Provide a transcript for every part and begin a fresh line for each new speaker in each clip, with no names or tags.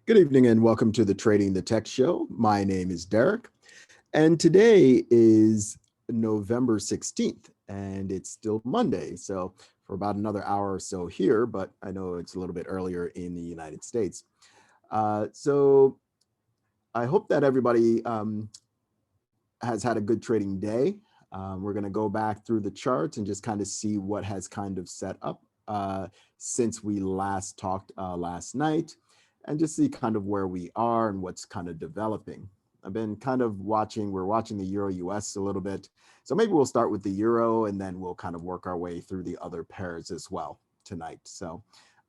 Good evening and welcome to the Trading the Tech Show. My name is Derek, and today is November 16th, and it's still Monday. So, for about another hour or so here, but I know it's a little bit earlier in the United States. So, I hope that everybody has had a good trading day. We're going to go back through the charts and just kind of see what has kind of set up since we last talked last night, and just see kind of where we are and what's kind of developing. I've been kind of we're watching the Euro US a little bit. So maybe we'll start with the Euro and then we'll kind of work our way through the other pairs as well tonight. So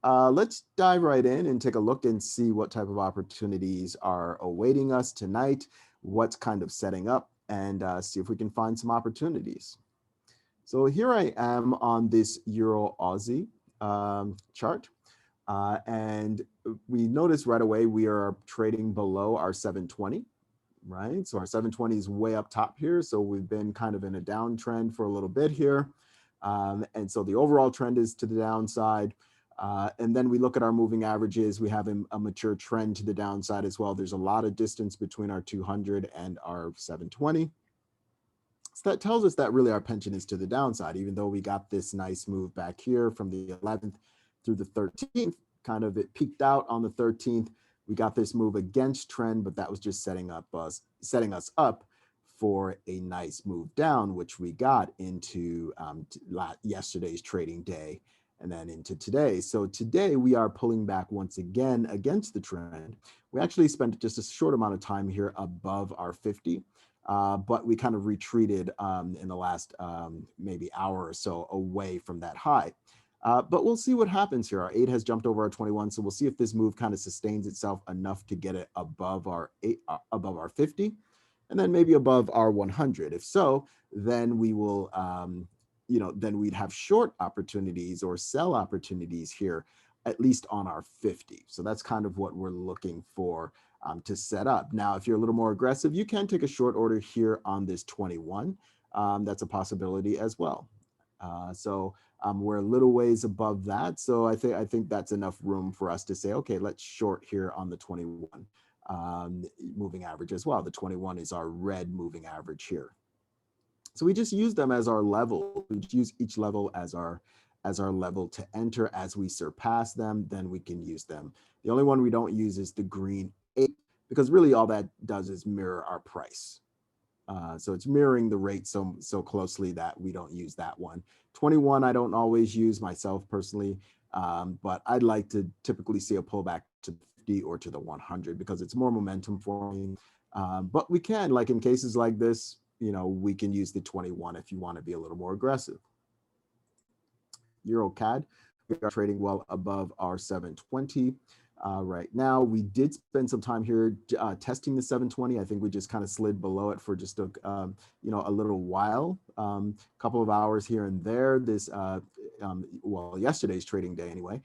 let's dive right in and take a look and see what type of opportunities are awaiting us tonight, what's kind of setting up, and see if we can find some opportunities. So here I am on this Euro Aussie chart. And we notice right away we are trading below our 720, right? So our 720 is way up top here. So we've been kind of in a downtrend for a little bit here. And so the overall trend is to the downside. And then we look at our moving averages. We have a mature trend to the downside as well. There's a lot of distance between our 200 and our 720. So that tells us that really our pension is to the downside, even though we got this nice move back here from the 11th through the 13th. Kind of it peaked out on the 13th. We got this move against trend, but that was just setting us up for a nice move down, which we got into yesterday's trading day and then into today. So today we are pulling back once again against the trend. We actually spent just a short amount of time here above our 50. But we kind of retreated in the last maybe hour or so away from that high. But we'll see what happens here. Our 8 has jumped over our 21, so we'll see if this move kind of sustains itself enough to get it above our 50, and then maybe above our 100. If so, then we will, then we'd have short opportunities or sell opportunities here, at least on our 50. So that's kind of what we're looking for to set up. Now, if you're a little more aggressive, you can take a short order here on this 21. That's a possibility as well. We're a little ways above that. So I think that's enough room for us to say, okay, let's short here on the 21 moving average as well. The 21 is our red moving average here. So we just use them as our level. We use each level as our level to enter. As we surpass them, then we can use them. The only one we don't use is the green 8, because really all that does is mirror our price. So it's mirroring the rate so closely that we don't use that one. 21 I don't always use myself personally, but I'd like to typically see a pullback to 50 or to the 100 because it's more momentum for me. But we can, like in cases like this, we can use the 21 if you want to be a little more aggressive. Euro CAD, we are trading well above our 720. Right now, we did spend some time here testing the 720. I think we just kind of slid below it for just a little while, couple of hours here and there. This yesterday's trading day anyway.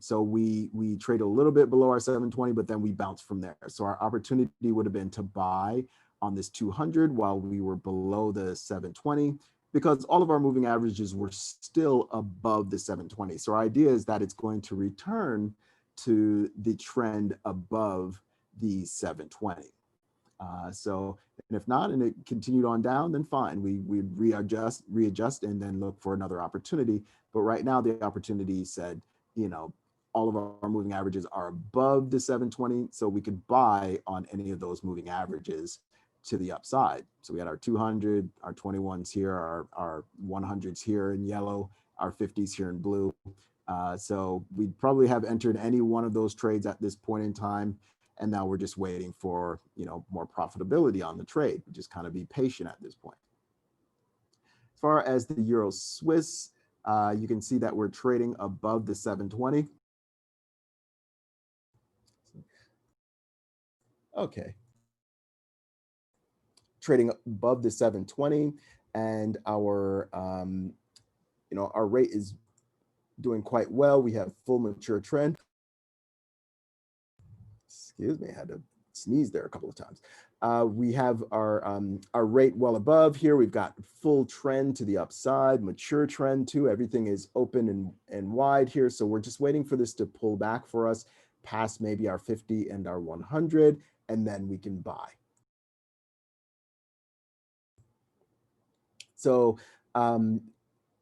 So we trade a little bit below our 720, but then we bounce from there. So our opportunity would have been to buy on this 200 while we were below the 720. Because all of our moving averages were still above the 720. So our idea is that it's going to return to the trend above the 720. And if not, and it continued on down, then fine. We readjust, and then look for another opportunity. But right now, the opportunity said, all of our moving averages are above the 720, so we could buy on any of those moving averages to the upside. So we had our 200, our 21s here, our 100s here in yellow, our 50s here in blue. So we'd probably have entered any one of those trades at this point in time. And now we're just waiting for, more profitability on the trade. We just kind of be patient at this point. As far as the Euro Swiss, you can see that we're trading above the 720. Okay. Trading above the 720, and our our rate is doing quite well. We have full mature trend. Excuse me, I had to sneeze there a couple of times. We have our rate well above here. We've got full trend to the upside, mature trend too. Everything is open and wide here. So we're just waiting for this to pull back for us. past maybe our 50 and our 100, and then we can buy. So um,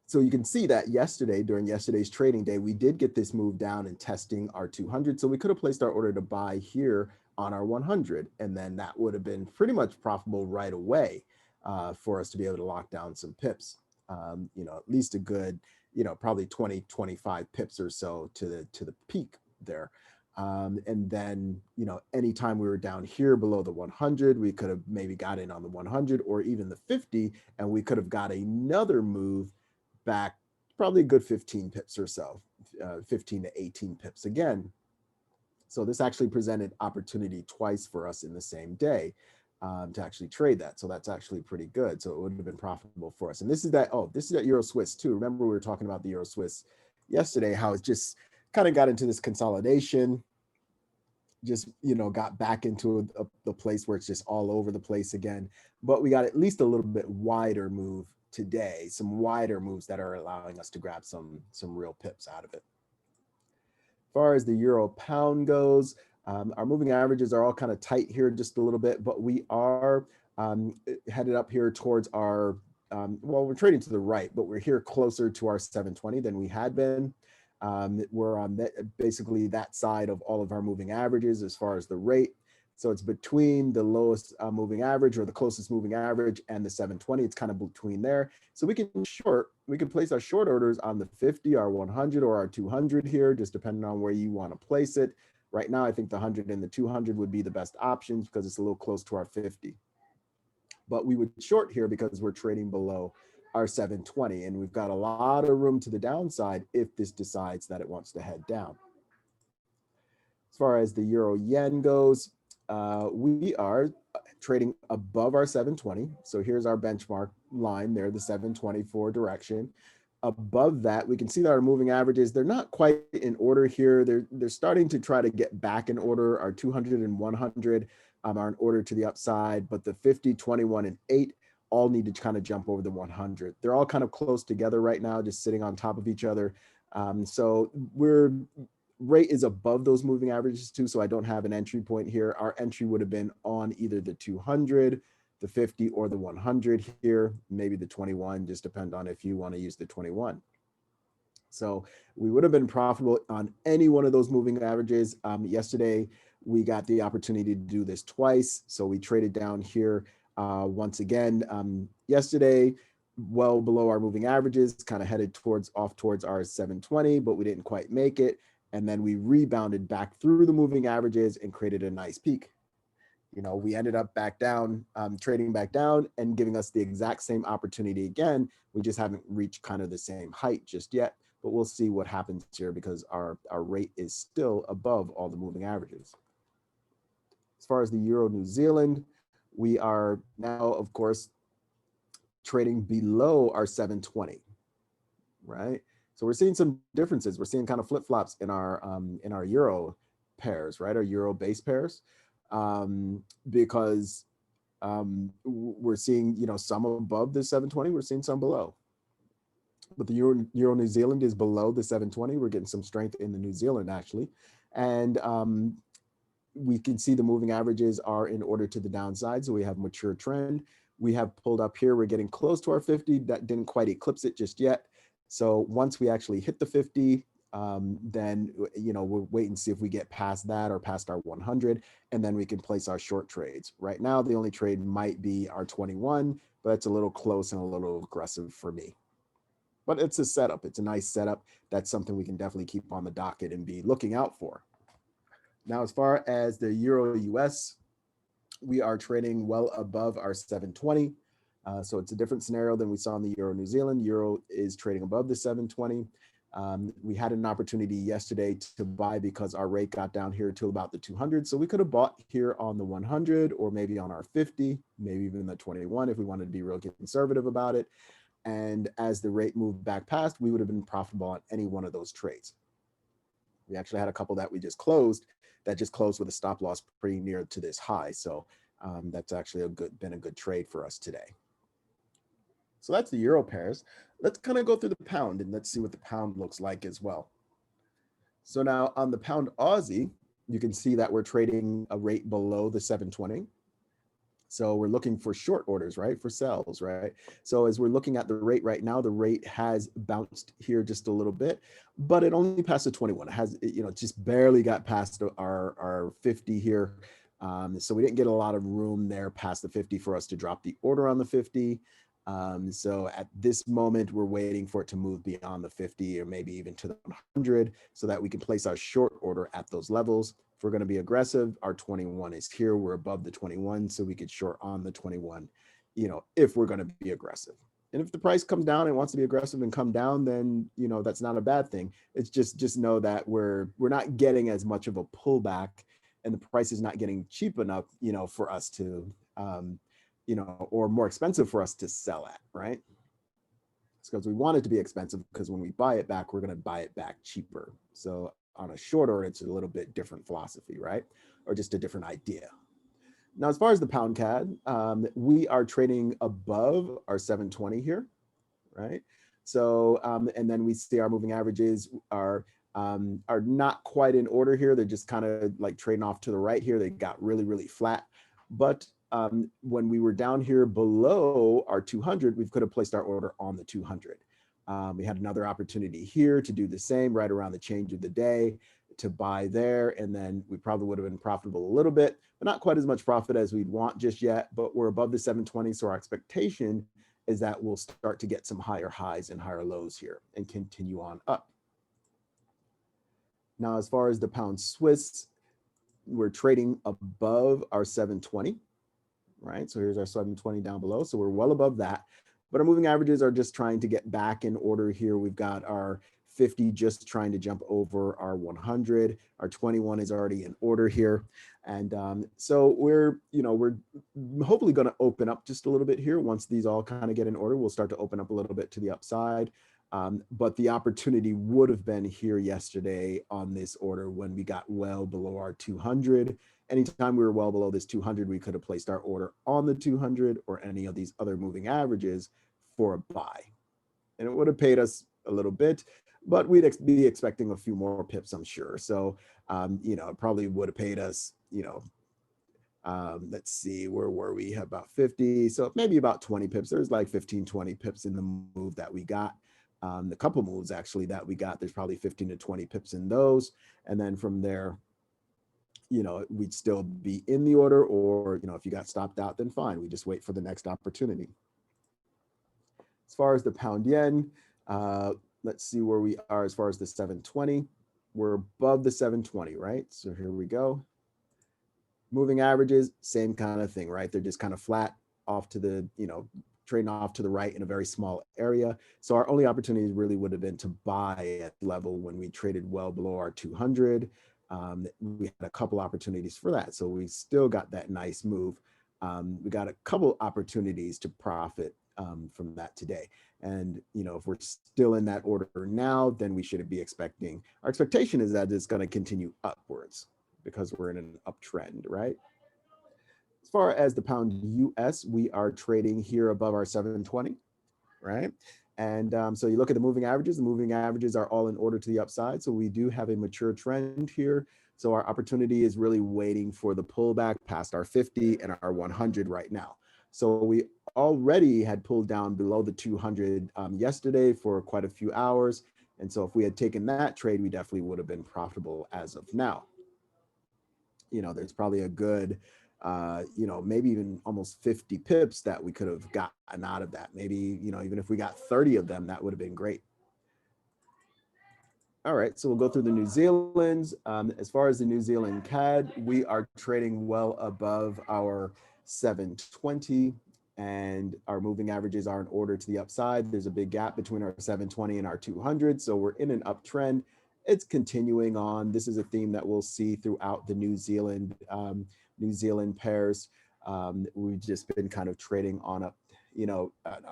so you can see that yesterday, during yesterday's trading day, we did get this move down and testing our 200. So we could have placed our order to buy here on our 100, and then that would have been pretty much profitable right away for us to be able to lock down some pips. At least a good, probably 20, 25 pips or so to the peak there. And then, anytime we were down here below the 100, we could have maybe got in on the 100 or even the 50, and we could have got another move back probably a good 15 pips or so, 15 to 18 pips again. So this actually presented opportunity twice for us in the same day to actually trade that. So that's actually pretty good. So it would have been profitable for us. And this is that Euro Swiss too. Remember we were talking about the Euro Swiss yesterday, how it just kind of got into this consolidation, just got back into the place where it's just all over the place again. But we got at least a little bit wider move today, some wider moves that are allowing us to grab some real pips out of it. As far as the euro pound goes, our moving averages are all kind of tight here just a little bit, but we are headed up here towards our well, we're trading to the right, but we're here closer to our 720 than we had been. We're on basically that side of all of our moving averages as far as the rate. So it's between the lowest moving average or the closest moving average and the 720. It's kind of between there. So we can place our short orders on the 50, our 100, or our 200 here, just depending on where you want to place it. Right now, I think the 100 and the 200 would be the best options because it's a little close to our 50. But we would short here because we're trading below our 720, and we've got a lot of room to the downside if this decides that it wants to head down. As far as the euro yen goes, we are trading above our 720. So here's our benchmark line there, the 724 direction. Above that, we can see that our moving averages, they're not quite in order here. They're starting to try to get back in order. Our 200 and 100 are in order to the upside, but the 50, 21, and 8 all need to kind of jump over the 100. They're all kind of close together right now, just sitting on top of each other. So rate is above those moving averages too, so I don't have an entry point here. Our entry would have been on either the 200, the 50, or the 100 here, maybe the 21, just depend on if you want to use the 21. So we would have been profitable on any one of those moving averages. Yesterday, we got the opportunity to do this twice. So we traded down here once again yesterday, well below our moving averages, kind of headed off towards our 720, but we didn't quite make it. And then we rebounded back through the moving averages and created a nice peak. We ended up back down, trading back down and giving us the exact same opportunity again. We just haven't reached kind of the same height just yet, but we'll see what happens here because our rate is still above all the moving averages. As far as the Euro New Zealand, we are now, of course, trading below our 720, right? So we're seeing some differences. We're seeing kind of flip-flops in our euro pairs, right? Our euro base pairs, because we're seeing some above the 720, we're seeing some below. But the euro New Zealand is below the 720. We're getting some strength in the New Zealand actually, and we can see the moving averages are in order to the downside. So we have mature trend. We have pulled up here. We're getting close to our 50. That didn't quite eclipse it just yet. So once we actually hit the 50, then we'll wait and see if we get past that or past our 100, and then we can place our short trades. Right now, the only trade might be our 21, but it's a little close and a little aggressive for me. But it's a setup. It's a nice setup. That's something we can definitely keep on the docket and be looking out for. Now, as far as the Euro US, we are trading well above our 720. So it's a different scenario than we saw in the Euro New Zealand. Euro is trading above the 720. We had an opportunity yesterday to buy because our rate got down here to about the 200. So we could have bought here on the 100 or maybe on our 50, maybe even the 21 if we wanted to be real conservative about it. And as the rate moved back past, we would have been profitable on any one of those trades. We actually had a couple that we just closed that just closed with a stop loss pretty near to this high. So that's actually been a good trade for us today. So that's the euro pairs. Let's kind of go through the pound and let's see what the pound looks like as well. So now on the pound Aussie, You can see that we're trading a rate below the 720. So we're looking for short orders, right? For sells, right? So as we're looking at the rate right now, the rate has bounced here just a little bit, but it only passed the 21. It has, just barely got past our 50 here. So we didn't get a lot of room there past the 50 for us to drop the order on the 50. So at this moment, we're waiting for it to move beyond the 50 or maybe even to the 100 so that we can place our short order at those levels. If we're going to be aggressive, our 21 is here. We're above the 21, so we could short on the 21, if we're going to be aggressive. And if the price comes down and wants to be aggressive and come down, then, that's not a bad thing. It's just know that we're not getting as much of a pullback and the price is not getting cheap enough, for us to, or more expensive for us to sell at, right? It's because we want it to be expensive because when we buy it back, we're going to buy it back cheaper. So on a shorter, it's a little bit different philosophy, right? Or just a different idea. Now, as far as the pound CAD, we are trading above our 720 here, right? So, and then we see our moving averages are not quite in order here. They're just kind of like trading off to the right here. They got really, really flat. But when we were down here below our 200, we could have placed our order on the 200. We had another opportunity here to do the same right around the change of the day to buy there. And then we probably would have been profitable a little bit, but not quite as much profit as we'd want just yet. But we're above the 720. So our expectation is that we'll start to get some higher highs and higher lows here and continue on up. Now, as far as the pound Swiss, we're trading above our 720, right? So here's our 720 down below. So we're well above that. But our moving averages are just trying to get back in order here. We've got our 50 just trying to jump over our 100. Our 21 is already in order here. And so we're hopefully going to open up just a little bit here. Once these all kind of get in order, we'll start to open up a little bit to the upside. But the opportunity would have been here yesterday on this order when we got well below our 200. Anytime we were well below this 200, we could have placed our order on the 200 or any of these other moving averages for a buy. And it would have paid us a little bit, but we'd be expecting a few more pips, I'm sure. So, it probably would have paid us, let's see, where were we? About 50. So maybe about 20 pips. There's like 15, 20 pips in the move that we got. The couple moves actually that we got, there's probably 15 to 20 pips in those. And then from there, we'd still be in the order, or, if you got stopped out, then fine. We just wait for the next opportunity. As far as the pound yen, let's see where we are as far as the 720. We're above the 720, right? So here we go. Moving averages, same kind of thing, right? They're just kind of flat off to the, trading off to the right in a very small area. So our only opportunity really would have been to buy at level when we traded well below our 200. We had a couple opportunities for that. So we still got that nice move. We got a couple opportunities to profit from that today. And, if we're still in that order now, then we shouldn't be expecting, our expectation is that it's going to continue upwards because we're in an uptrend, right? As far as the pound US, we are trading here above our 720, right? And so you look at the moving averages are all in order to the upside. So we do have a mature trend here. So our opportunity is really waiting for the pullback past our 50 and our 100 right now. So we already had pulled down below the 200 yesterday for quite a few hours. And so if we had taken that trade, we definitely would have been profitable as of now. There's probably a good, maybe even almost 50 pips that we could have gotten out of that. Maybe, even if we got 30 of them, that would have been great. All right, so we'll go through the New Zealand's. As far as the New Zealand CAD, we are trading well above our 720 and our moving averages are in order to the upside. There's a big gap between our 720 and our 200. So we're in an uptrend. It's continuing on. This is a theme that we'll see throughout the New Zealand pairs. We've just been kind of trading on up,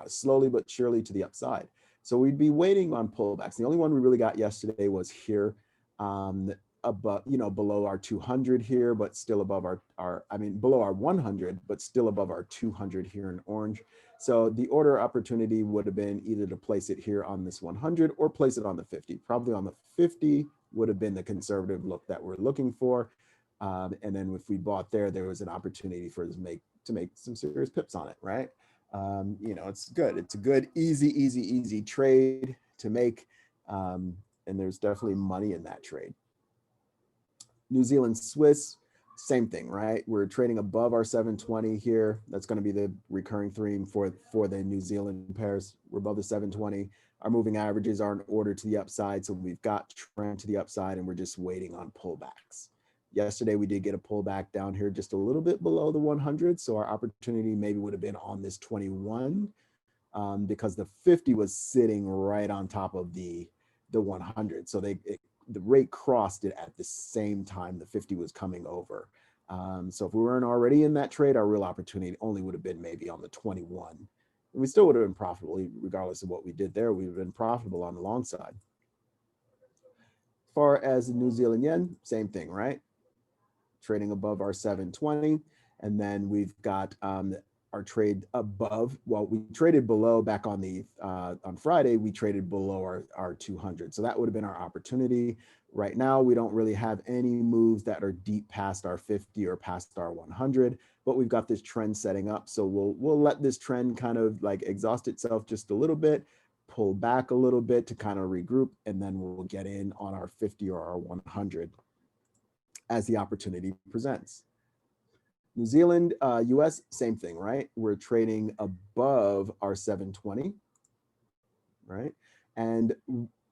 slowly but surely to the upside. So we'd be waiting on pullbacks. The only one we really got yesterday was here, above, below our 200 here, but still above below our 100, but still above our 200 here in orange. So the order opportunity would have been either to place it here on this 100 or place it on the 50. Probably on the 50 would have been the conservative look that we're looking for. And then if we bought there, there was an opportunity for us to make some serious pips on it, right? It's good. It's a good, easy trade to make. Um, and there's definitely money in that trade. New Zealand Swiss, same thing, right? We're trading above our 720 here. That's going to be the recurring theme for the New Zealand pairs. We're above the 720. Our moving averages are in order to the upside. So we've got trend to the upside and we're just waiting on pullbacks. Yesterday, we did get a pullback down here just a little bit below the 100. So our opportunity maybe would have been on this 21 because the 50 was sitting right on top of the 100. So the rate crossed it at the same time the 50 was coming over. So if we weren't already in that trade, our real opportunity only would have been maybe on the 21. And we still would have been profitable, regardless of what we did there. We would have been profitable on the long side. As far as the New Zealand yen, same thing, right? Trading above our 720. And then we've got our trade above. Well, we traded below back on Friday. We traded below our 200. So that would have been our opportunity. Right now, we don't really have any moves that are deep past our 50 or past our 100, but we've got this trend setting up. So we'll let this trend kind of like exhaust itself just a little bit, pull back a little bit to kind of regroup, and then we'll get in on our 50 or our 100 as the opportunity presents. New Zealand, US, same thing, right? We're trading above our 720, right? And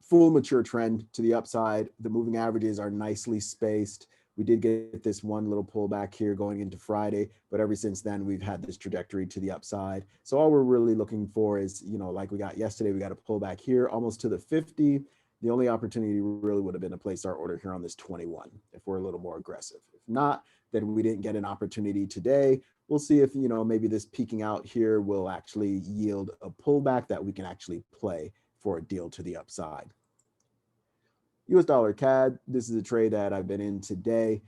full mature trend to the upside. The moving averages are nicely spaced. We did get this one little pullback here going into Friday, but ever since then, we've had this trajectory to the upside. So all we're really looking for is, like we got yesterday, we got a pullback here almost to the 50. The only opportunity really would have been to place our order here on this 21 if we're a little more aggressive. If not, then we didn't get an opportunity today. We'll see if, maybe this peaking out here will actually yield a pullback that we can actually play for a deal to the upside. US dollar CAD, this is a trade that I've been in today.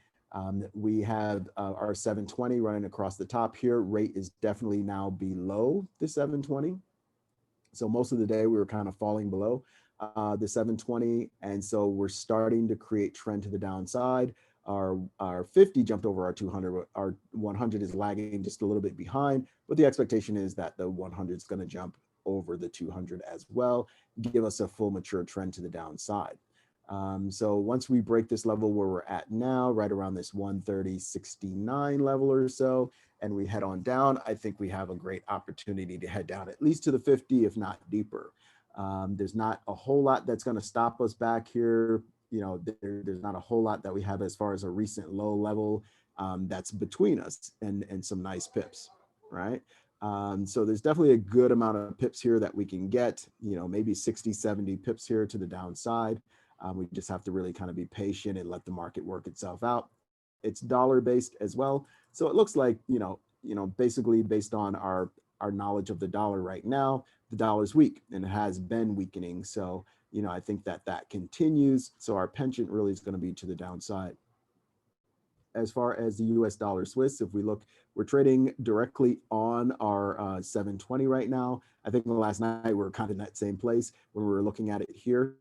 We have our 720 running across the top here. Rate is definitely now below the 720. So most of the day we were kind of falling below the 720. And so we're starting to create trend to the downside. Our 50 jumped over our 200. Our 100 is lagging just a little bit behind, but the expectation is that the 100 is going to jump over the 200 as well, give us a full mature trend to the downside. So once we break this level where we're at now, right around this 130.69 level or so, and we head on down, I think we have a great opportunity to head down at least to the 50, if not deeper. There's not a whole lot that's going to stop us back here. There's not a whole lot that we have as far as a recent low level that's between us and some nice pips, right? So there's definitely a good amount of pips here that we can get, maybe 60, 70 pips here to the downside. We just have to really kind of be patient and let the market work itself out. It's dollar based as well. So it looks like, basically based on our knowledge of the dollar right now, the dollar's weak and it has been weakening. So, I think that continues. So our penchant really is going to be to the downside. As far as the US dollar Swiss, if we look, we're trading directly on our 720 right now. I think last night we were kind of in that same place when we were looking at it here,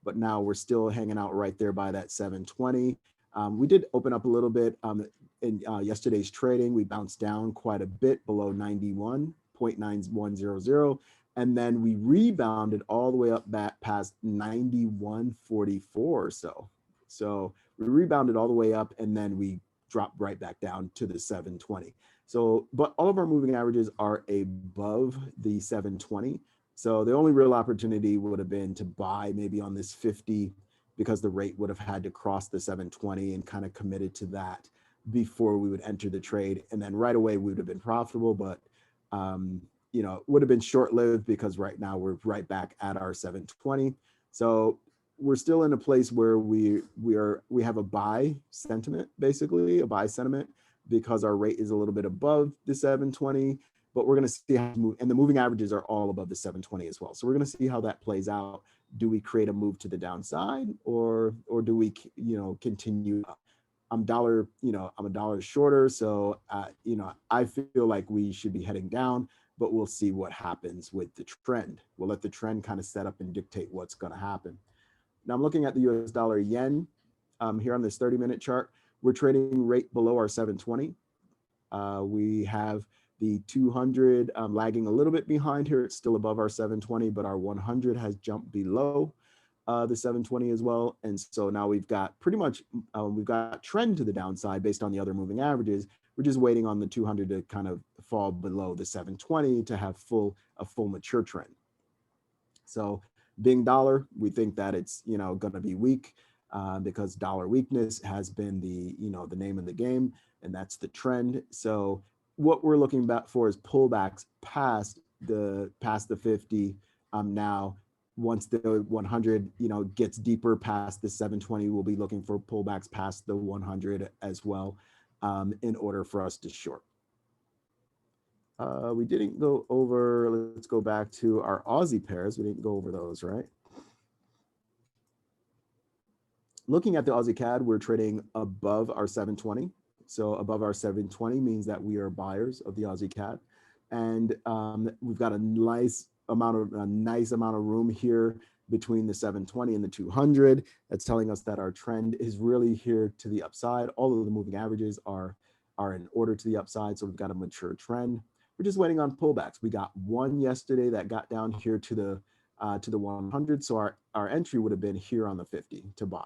but now we're still hanging out right there by that 720. We did open up a little bit in yesterday's trading. We bounced down quite a bit below 91.9100. And then we rebounded all the way up back past 91.44 or so. So we rebounded all the way up and then we dropped right back down to the 720. So, but all of our moving averages are above the 720. So the only real opportunity would have been to buy maybe on this 50 because the rate would have had to cross the 720 and kind of committed to that before we would enter the trade. And then right away we would have been profitable, but it would have been short-lived because right now we're right back at our 720. So we're still in a place where we have a buy sentiment, basically a buy sentiment, because our rate is a little bit above the 720, but we're going to see how it move, and the moving averages are all above the 720 as well. So we're going to see how that plays out. Do we create a move to the downside, or do we continue up? I'm a dollar shorter, so I feel like we should be heading down, but we'll see what happens with the trend. We'll let the trend kind of set up and dictate what's going to happen. Now I'm looking at the US dollar yen here on this 30-minute chart. we're trading right below our 720. We have the 200 lagging a little bit behind here. It's still above our 720, but our 100 has jumped below the 720 as well. And so now we've got pretty much, we've got trend to the downside based on the other moving averages. We're just waiting on the 200 to kind of fall below the 720 to have a full mature trend. So being dollar, we think that it's, going to be weak because dollar weakness has been the name of the game, and that's the trend. So what we're looking for is pullbacks past the 50 now. Once the 100, gets deeper past the 720, we'll be looking for pullbacks past the 100 as well in order for us to short. We didn't go over, let's go back to our Aussie pairs. We didn't go over those, right? Looking at the Aussie CAD, we're trading above our 720. So above our 720 means that we are buyers of the Aussie CAD. And we've got a nice amount of room here between the 720 and the 200. That's telling us that our trend is really here to the upside. All of the moving averages are in order to the upside. So we've got a mature trend. We're just waiting on pullbacks. We got one yesterday that got down here to the 100. So our entry would have been here on the 50 to buy.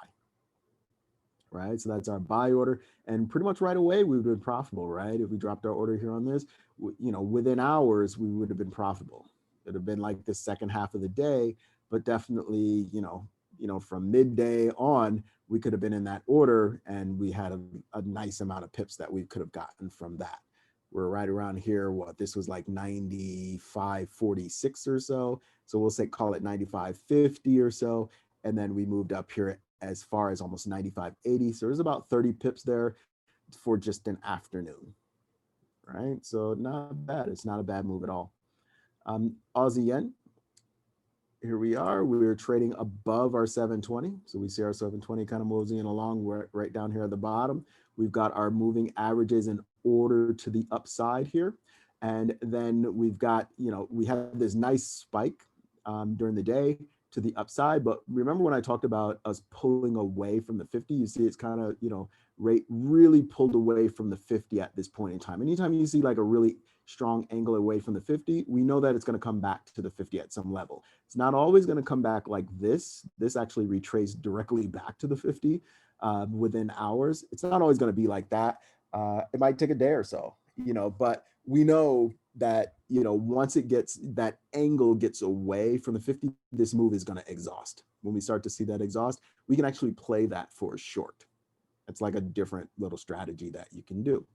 Right, so that's our buy order, and pretty much right away we would have been profitable, right? If we dropped our order here on this, within hours we would have been profitable. It would have been like the second half of the day, but definitely, from midday on, we could have been in that order, and we had a nice amount of pips that we could have gotten from that. We're right around here. This was like 95.46 or so. So we'll call it 95.50 or so, and then we moved up here as far as almost 95.80. So there's about 30 pips there for just an afternoon, right? So not bad. It's not a bad move at all. Aussie yen, here we are. We're trading above our 720. So we see our 720 kind of moseying along right down here at the bottom. We've got our moving averages in order to the upside here. And then we've got, we have this nice spike during the day to the upside. But remember when I talked about us pulling away from the 50, you see it's kind of, rate really pulled away from the 50 at this point in time. Anytime you see like a really strong angle away from the 50, we know that it's going to come back to the 50 at some level. It's not always going to come back like this. This actually retraced directly back to the 50 within hours. It's not always going to be like that. It might take a day or so, but we know that, once that angle gets away from the 50, this move is going to exhaust. When we start to see that exhaust, we can actually play that for a short. It's like a different little strategy that you can do.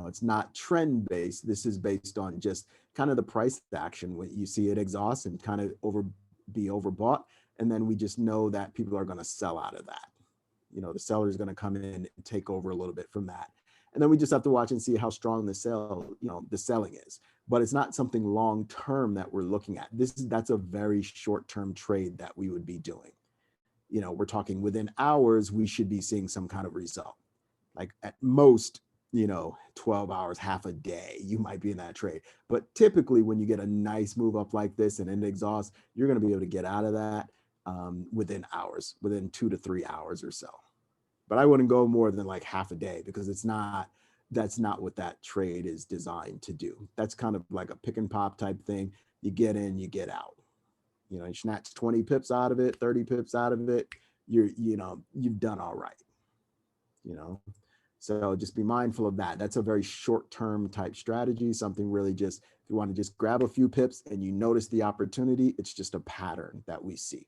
It's not trend based. This is based on just kind of the price action. When you see it exhaust and kind of be overbought, and then we just know that people are going to sell out of that. The seller is going to come in and take over a little bit from that. And then we just have to watch and see how strong the selling is. But it's not something long term that we're looking at. That's a very short term trade that we would be doing. We're talking within hours, we should be seeing some kind of result. Like at most, 12 hours, half a day, you might be in that trade. But typically when you get a nice move up like this and an exhaust, you're going to be able to get out of that within hours, within 2 to 3 hours or so. But I wouldn't go more than like half a day, because that's not what that trade is designed to do. That's kind of like a pick and pop type thing. You get in, you get out. You snatch 20 pips out of it, 30 pips out of it, you've done all right. So just be mindful of that. That's a very short-term type strategy, something really just, if you want to just grab a few pips and you notice the opportunity, it's just a pattern that we see.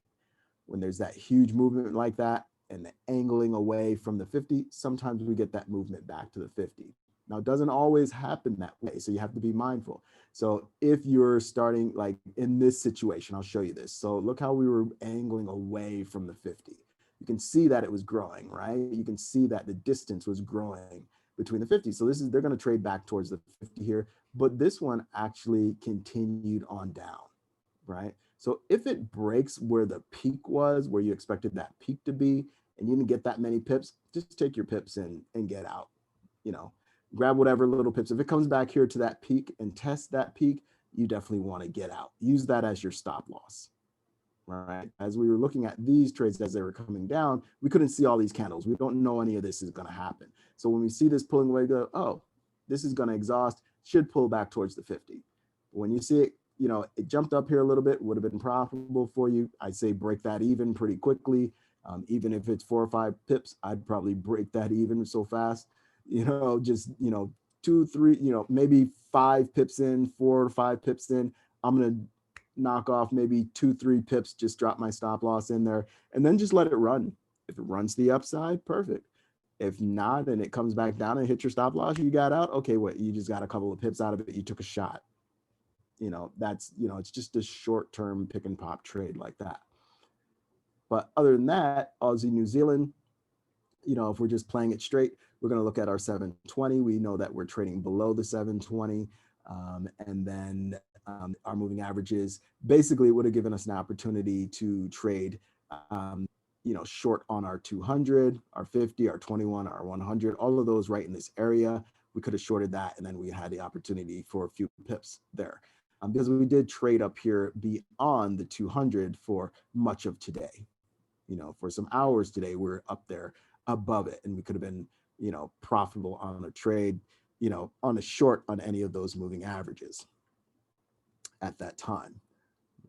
When there's that huge movement like that and the angling away from the 50, sometimes we get that movement back to the 50. Now, it doesn't always happen that way, so you have to be mindful. So if you're starting like in this situation, I'll show you this. So look how we were angling away from the 50. You can see that it was growing, right? You can see that the distance was growing between the 50. So they're going to trade back towards the 50 here, but this one actually continued on down, right? So if it breaks where the peak was, where you expected that peak to be, and you didn't get that many pips, just take your pips and get out, grab whatever little pips. If it comes back here to that peak and test that peak, you definitely want to get out. Use that as your stop loss. right? As we were looking at these trades as they were coming down, we couldn't see all these candles. We don't know any of this is going to happen. So when we see this pulling away, go, oh, this is going to exhaust, should pull back towards the 50. When you see it, it jumped up here a little bit, would have been profitable for you. I'd say break that even pretty quickly. Even if it's 4 or 5 pips, I'd probably break that even so fast. Just 2, 3, maybe 5 pips in, 4 or 5 pips in. I'm gonna knock off maybe 2, 3 pips, just drop my stop loss in there, and then just let it run. If it runs the upside, perfect. If not, and it comes back down and hit your stop loss, you got out. Okay, what? You just got a couple of pips out of it. You took a shot. That's it's just a short-term pick and pop trade like that. But other than that, Aussie, New Zealand, if we're just playing it straight, we're going to look at our 720. We know that we're trading below the 720. And then our moving averages, basically it would have given us an opportunity to trade, short on our 200, our 50, our 21, our 100, all of those right in this area. We could have shorted that, and then we had the opportunity for a few pips there. Because we did trade up here beyond the 200 for much of today. For some hours today, we're up there above it, and we could have been, profitable on a trade, on a short on any of those moving averages at that time,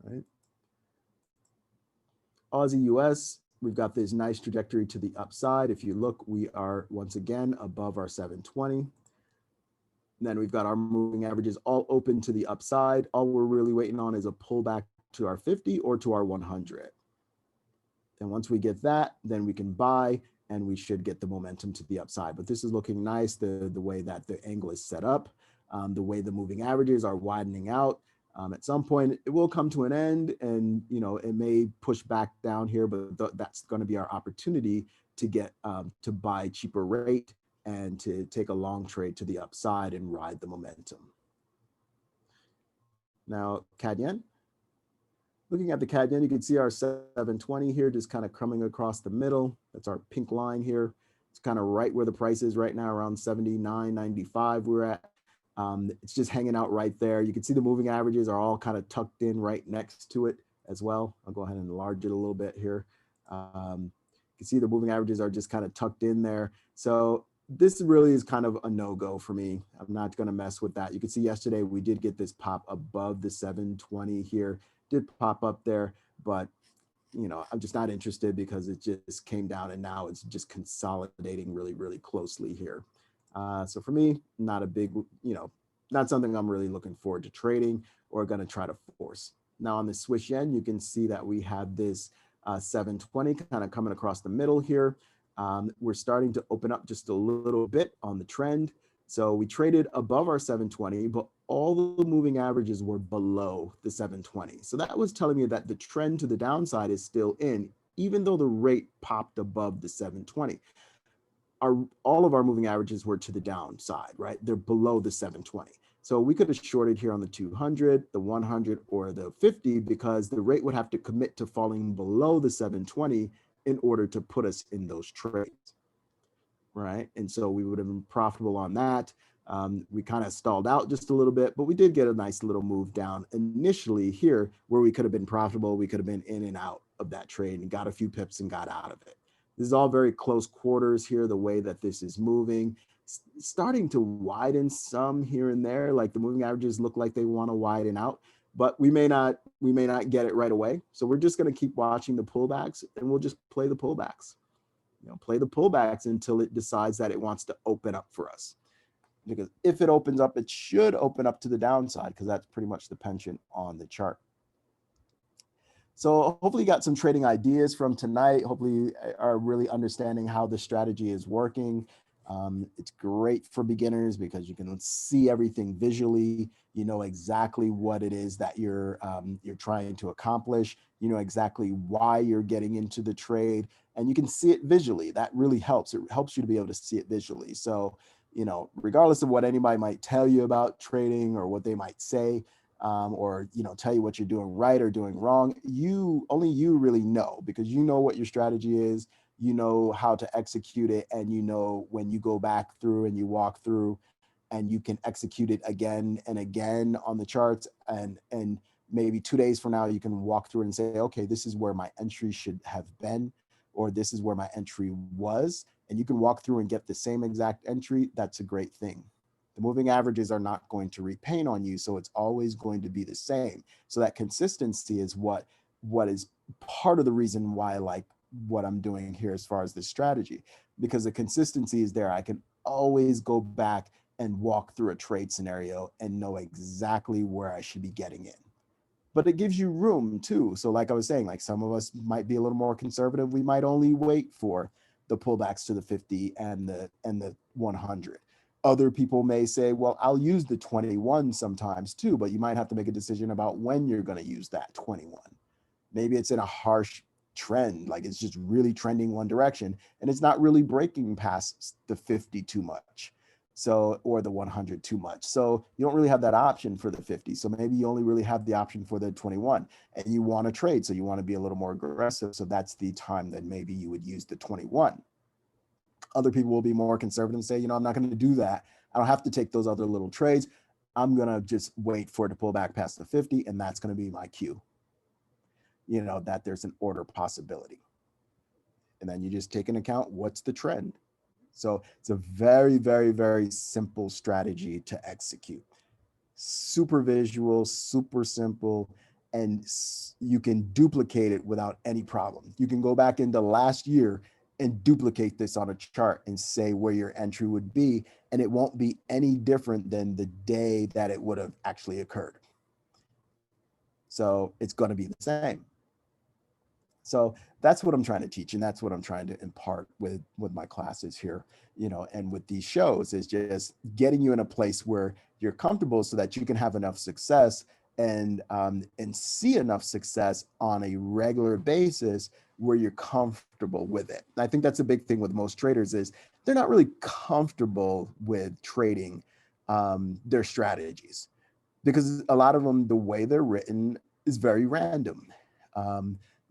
right? Aussie US, we've got this nice trajectory to the upside. If you look, we are once again above our 720. And then we've got our moving averages all open to the upside. All we're really waiting on is a pullback to our 50 or to our 100. And once we get that, then we can buy, and we should get the momentum to the upside. But this is looking nice, the way that the angle is set up, the way the moving averages are widening out. At some point, it will come to an end, and it may push back down here, but that's going to be our opportunity to get to buy cheaper rate and to take a long trade to the upside and ride the momentum. Now, CAD yen. Looking at the CAD yen, you can see our 720 here just kind of coming across the middle. That's our pink line here. It's kind of right where the price is right now, around 79.95 we're at. It's just hanging out right there. You can see the moving averages are all kind of tucked in right next to it as well. I'll go ahead and enlarge it a little bit here. You can see the moving averages are just kind of tucked in there. So this really is kind of a no-go for me. I'm not going to mess with that. You can see yesterday we did get this pop above the 720 here. Did pop up there, but I'm just not interested because it just came down and now it's just consolidating really, really closely here. So for me, not a big, not something I'm really looking forward to trading or going to try to force. Now on the Swiss yen, you can see that we have this 720 kind of coming across the middle here. We're starting to open up just a little bit on the trend. So we traded above our 720, but all the moving averages were below the 720. So that was telling me that the trend to the downside is still in, even though the rate popped above the 720. All of our moving averages were to the downside, right? They're below the 720. So we could have shorted here on the 200, the 100, or the 50 because the rate would have to commit to falling below the 720 in order to put us in those trades, right? And so we would have been profitable on that. We kind of stalled out just a little bit, but we did get a nice little move down initially here where we could have been profitable. We could have been in and out of that trade and got a few pips and got out of it. This is all very close quarters here, the way that this is moving. Starting to widen some here and there, like the moving averages look like they want to widen out, but we may not get it right away. So we're just going to keep watching the pullbacks, and we'll just play the pullbacks. Play the pullbacks until it decides that it wants to open up for us. Because if it opens up, it should open up to the downside because that's pretty much the penchant on the chart. So hopefully you got some trading ideas from tonight. Hopefully you are really understanding how the strategy is working. It's great for beginners because you can see everything visually. You know exactly what it is that you're trying to accomplish. You know exactly why you're getting into the trade, and you can see it visually. That really helps. It helps you to be able to see it visually. So, regardless of what anybody might tell you about trading or what they might say, or tell you what you're doing right or doing wrong, only you really know, because you know what your strategy is. You know how to execute it, and when you go back through and you walk through and you can execute it again and again on the charts and maybe 2 days from now, you can walk through it and say, okay, this is where my entry should have been, or this is where my entry was. And you can walk through and get the same exact entry. That's a great thing. The moving averages are not going to repaint on you, so it's always going to be the same. So that consistency is what is part of the reason why I like what I'm doing here as far as this strategy, because the consistency is there. I can always go back and walk through a trade scenario and know exactly where I should be getting in. But it gives you room too. So like I was saying, like some of us might be a little more conservative. We might only wait for the pullbacks to the 50 and the 100. Other people may say, well, I'll use the 21 sometimes too, but you might have to make a decision about when you're going to use that 21. Maybe it's in a harsh trend, like it's just really trending one direction and it's not really breaking past the 50 too much. So, or the 100 too much. So you don't really have that option for the 50. So maybe you only really have the option for the 21 and you want to trade. So you want to be a little more aggressive. So that's the time that maybe you would use the 21. Other people will be more conservative and say, I'm not going to do that. I don't have to take those other little trades. I'm going to just wait for it to pull back past the 50. And that's going to be my cue, that there's an order possibility. And then you just take into account what's the trend. So it's a very, very, very simple strategy to execute. Super visual, super simple, and you can duplicate it without any problem. You can go back into last year and duplicate this on a chart and say where your entry would be, and it won't be any different than the day that it would have actually occurred. So it's going to be the same. So that's what I'm trying to teach, and that's what I'm trying to impart with my classes here, and with these shows, is just getting you in a place where you're comfortable so that you can have enough success and see enough success on a regular basis where you're comfortable with it. I think that's a big thing with most traders is they're not really comfortable with trading their strategies, because a lot of them, the way they're written is very random.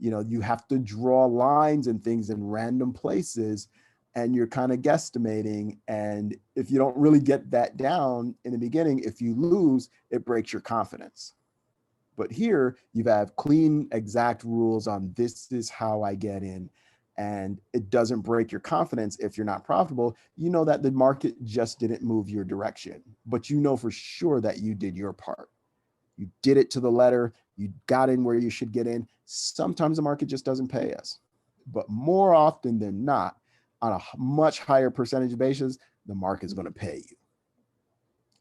You have to draw lines and things in random places, and you're kind of guesstimating. And if you don't really get that down in the beginning, if you lose, it breaks your confidence. But here you have clean, exact rules on this is how I get in. And it doesn't break your confidence if you're not profitable. You know that the market just didn't move your direction, but you know for sure that you did your part. You did it to the letter. You got in where you should get in. Sometimes the market just doesn't pay us, but more often than not, on a much higher percentage basis, the market's going to pay you.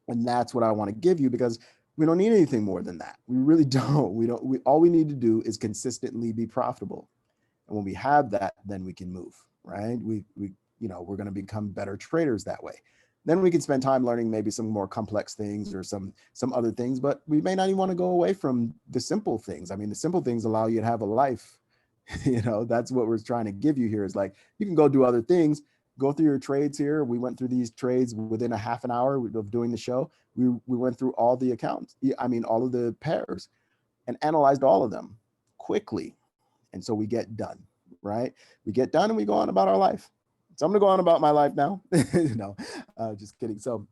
And that's what I want to give you, because we don't need anything more than that. We really don't. All we need to do is consistently be profitable. And when we have that, then we can move, right? We're going to become better traders that way. Then we can spend time learning maybe some more complex things or some other things, but we may not even want to go away from the simple things. I mean, the simple things allow you to have a life. That's what we're trying to give you here, is like, you can go do other things, go through your trades here. We went through these trades within a half an hour of doing the show. We went through all the accounts. All of the pairs, and analyzed all of them quickly. And so we get done, right? We get done and we go on about our life. So I'm going to go on about my life now. Just kidding. So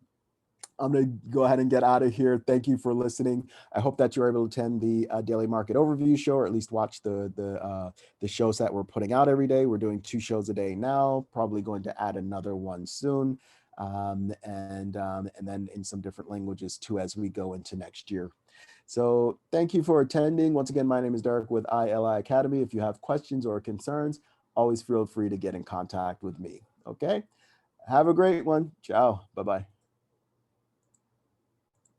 I'm going to go ahead and get out of here. Thank you for listening. I hope that you're able to attend the daily market overview show, or at least watch the shows that we're putting out every day. We're doing 2 shows a day now, probably going to add another one soon. And then in some different languages too, as we go into next year. So thank you for attending. Once again, my name is Derek with iLi Academy. If you have questions or concerns, always feel free to get in contact with me. Okay. Have a great one. Ciao. Bye-bye.